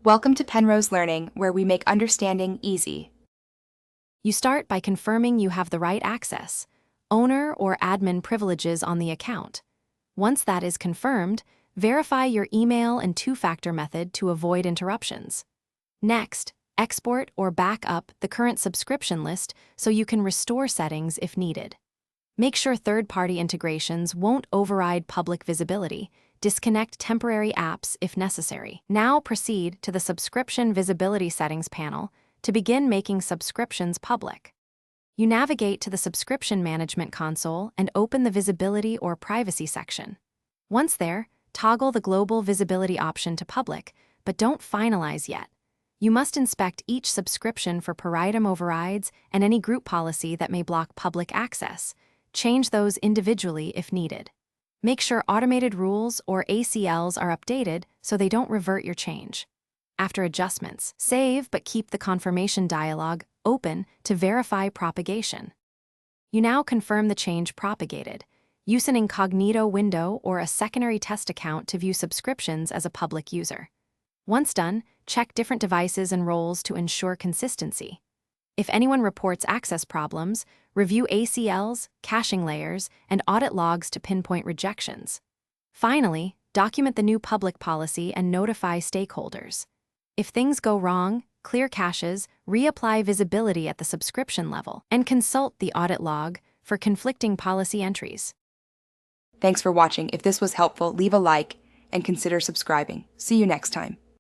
Welcome to Penrose Learning, where we make understanding easy. You start by confirming you have the right access, owner or admin privileges on the account. Once that is confirmed, verify your email and two-factor method to avoid interruptions. Next, export or back up the current subscription list so you can restore settings if needed. Make sure third-party integrations won't override public visibility. Disconnect temporary apps if necessary. Now proceed to the Subscription Visibility Settings panel to begin making subscriptions public. You navigate to the Subscription Management console and open the Visibility or Privacy section. Once there, toggle the Global Visibility option to Public, but don't finalize yet. You must inspect each subscription for per item overrides and any group policy that may block public access. Change those individually if needed. Make sure automated rules or ACLs are updated so they don't revert your change. After adjustments, save but keep the confirmation dialog open to verify propagation. You now confirm the change propagated. Use an incognito window or a secondary test account to view subscriptions as a public user. Once done, check different devices and roles to ensure consistency. If anyone reports access problems, review ACLs, caching layers, and audit logs to pinpoint rejections. Finally, document the new public policy and notify stakeholders. If things go wrong, clear caches, reapply visibility at the subscription level, and consult the audit log for conflicting policy entries. Thanks for watching. If this was helpful, leave a like and consider subscribing. See you next time.